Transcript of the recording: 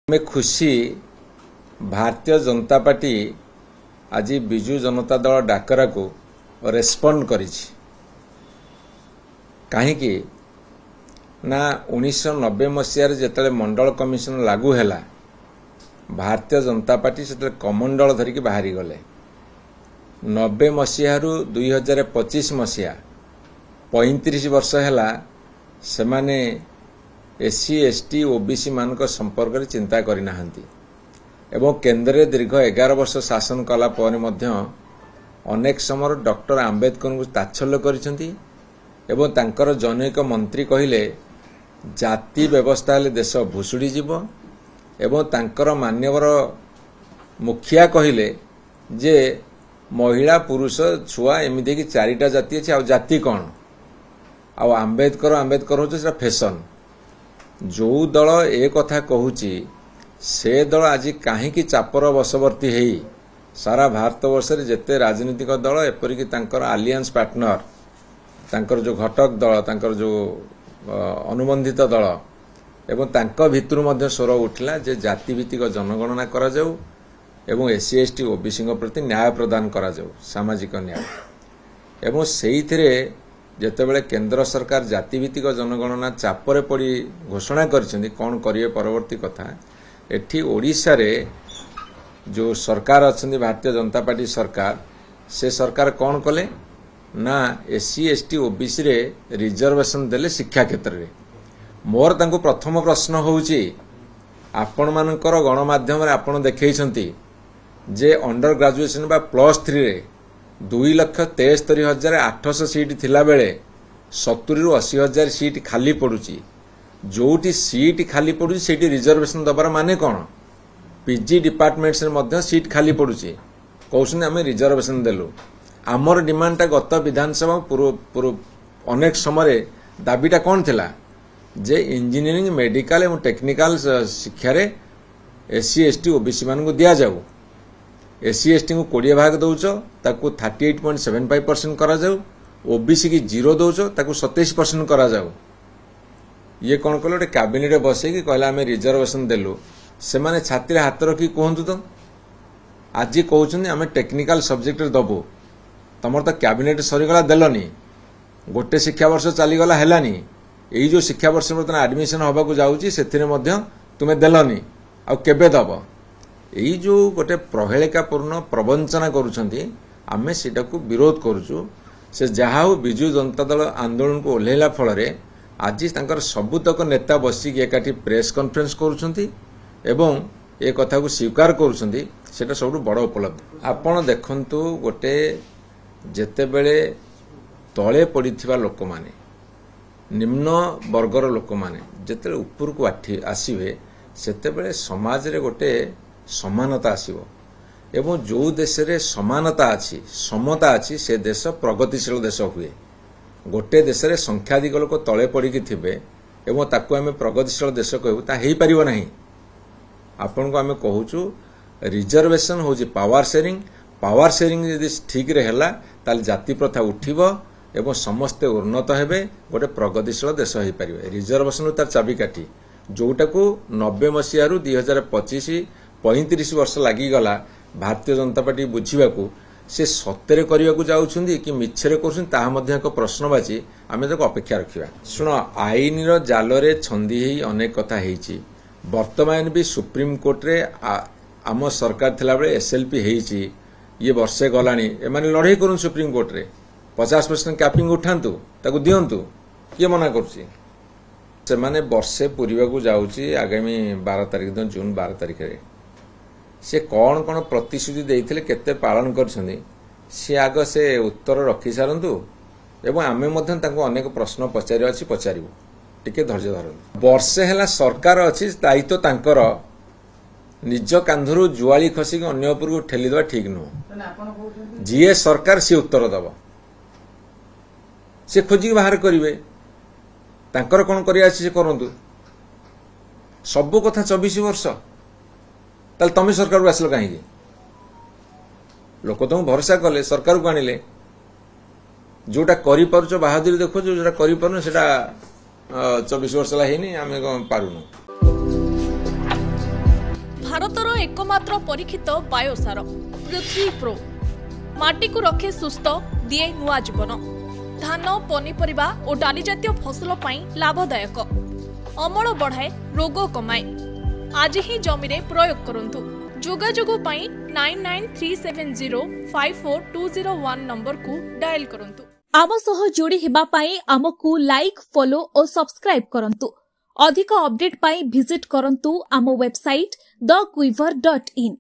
मैं खुशी भारतीय जनता पार्टी आज बिजु जनता दल डाकरा को रेस्पॉन्ड करी कहीं ना 1990 मसीह जिते मंडल कमिशन लागू है भारतीय जनता पार्टी से कमंडल धरिकी बाहरी गले 90 मसीह 2025 मसीहा 35 वर्ष है से माने एससी एसटी ओबीसी मानक संपर्क में चिंता करना एवं केन्द्र दीर्घ 11 वर्ष शासन कला पर मध्य अनेक समय डॉक्टर आंबेडकर को तात्सल्य करिसेंती एवं तांकर जनैक मंत्री कहिले जाति व्यवस्था हेले देश भुसुड़ी जीव एवं तांकर मान्यवर मुखिया कहिले जे महिला पुरुष छुआ एमिति कि चारिटा जाति अछि आ जाति कौन आ आंबेडकर होचे फैशन जो दल ए कथा कहूची से दल आज कहीं चापर बशवर्ती है सारा भारत वर्ष जेते राजनीतिक दल एपरिक तांकर आलियंस पार्टनर तांकर जो घटक दल तांकर जो अनुबंधित दल एवं तांका भितर मध्य स्वर उठिला जे जाति भित्तिक जनगणना करा जाऊ एवं एससी एसटी ओबीसी प्रति न्याय प्रदान करा जाऊ सामाजिक न्याय एवं सेइथिरे जेतेबेले केंद्र सरकार जातिभित्तिक जनगणना चापरे पड़ी घोषणा करिसेंती कौन करिए परवर्ती कथा एठी ओडिशा रे जो सरकार अच्छी भारतीय जनता पार्टी सरकार से सरकार कौन कले ना एससी एसटी ओबीसी रे रिजर्वेशन देले शिक्षा क्षेत्र रे मोर तांको प्रथम प्रश्न होउची आपण मानकर गणमाध्यम रे आपण देखैछंती जे अंडर ग्रेजुएशन बा +3 रे 2,73,800 सीट थिला बेले 70 रु 80,000 सीट खाली पड़ुची जोटी सीट खाली पड़ुची सेठी रिजर्वेशन दबार माने कौन पीजी डिपार्टमेंट्स रे मध्य सीट खाली पड़ुची कहउछन आमे रिजर्वेशन देलु आमर डिमांडटा गत विधानसभा पूर्व अनेक समय दाबीटा कौन थिला जे इंजीनियरिंग मेडिकल एवं टेक्निकल शिक्षा रे एससी एसटी ओबीसी मान को दिया जाऊ एससी एसटी को 20 भाग दौच ताकू 38.75% करा जाऊ ओबीसी की 0 दौच ताकू 27% करा जाऊ ये कौन कल कैबिनेट बसे कि कहला आमे रिजर्वेशन देलु से माने छात्री हाथ रखी कहतु तो आज कहउछन आमे टेक्निकल सब्जेक्ट रे दबो तमर तो कैबिनेट सरीगला देलनी गोटे शिक्षा वर्ष चलीगला हेलानी एई जो शिक्षा वर्ष बर्तमान एडमिशन हबा को जाउची सेथिरे मध्य तुमे देलनी आ केबे दबो यही जो गोटे प्रहेलिकापूर्ण प्रवंचना करुछंती आमे सेटा को विरोध करूछु से जहा हो बिजु जनता दल आंदोलन को ओल्हेला फल रे आज तांकर सबुतक नेता बसिक एकाठी प्रेस कॉन्फ्रेंस करुछंती एवं ए कथा को स्वीकार करुछंती सेटा सबु बड़ उपलब्धि आपण देखंतु गोटे जेते बेले तळे पडिथिबा लोक माने निम्न वर्गर लोक माने जेते ऊपर को आसीबे सेते बेले समाज रे गोटे समानता आसीबो एवं जो देश रे समानता अछि समता अछि से देश प्रगतिशील देश हुए गोटे देश रे संख्याधिक लोक तळे पड़िकी थिबे एवं ताकू आमे प्रगतिशील देश कहू ता हेई परिबो नाही आपन को आमे कहूचु रिजर्वेशन होजी पावर शेयरिंग यदि ठीक रे हैला ताल जाति प्रथा उठिबो एवं समस्ते उन्नत हेबे गोटे प्रगतिशील देश होई परिबे रिजर्वेशन तार चाबिकाठी जोटा को 90 मसीह 2025 35 वर्ष लागिगला भारतीय जनता पार्टी बुझा से सत्य करने जाऊँगी कि मिछरे कर प्रश्नवाची आम अपेक्षा रखा शुण आईन जाल छंदी अनेक कथा वर्तमान भी सुप्रीम कोर्ट रे आम सरकार थिला बेले एसएलपी ये वर्षे गलानी एमाने लड़ाई करूँ सुप्रीम कोर्ट रे 50% कैपिंग उठातु ताकू दिंतु किए मना करुच्ची से माने वर्षे पूर्वा जाऊँगी आगामी 12 तारिख दिन जून 12 तारिख रे से कौन कौन प्रतिश्रुति देइथिले केते पालन करछन्ती से आग से उत्तर रखी सारंतु एवं आमे मध्यन तांको अनेक प्रश्न पचारि अछि पचारिबो टिके धैर्य धरंतु वर्षे हैला सरकार अछि दायित्व तांकर निज कांधरू जुआली खसी अन्य उपर को ठेली देबा ठीक नो जीए सरकार से उत्तर दबो से खोजी बाहर करिवे तांकर कोन करिया अछि से करंतु सब कथा 24 वर्ष ताल तमे सरकार को आसलो कहीं लोक तुम भरोसा कले सरकार को आनिले जोटा करि पारुछ बहादुरी देखो जोटा करि पारुन सेटा 24 वर्ष ला हेनी आमे पारुनु। भारतर एकमात्र परीक्षित बायोसार पृथ्वी प्रो माटी को रखे सुस्थ दिए नुआ जीवन धान पनीपरिबा और डाली जातीय फसल पाई लाभदायक अमल बढ़ाए रोग कमाए आज ही जमी रे प्रयोग करंतु जोगाजोग पाई 9937054201 नंबर को डायल करंतु। आम सह जोड़ी हेबा पाई आमको लाइक फॉलो और सब्सक्राइब करंतु। अधिक अपडेट पाई विजिट करंतु आम वेबसाइट thequiver.in।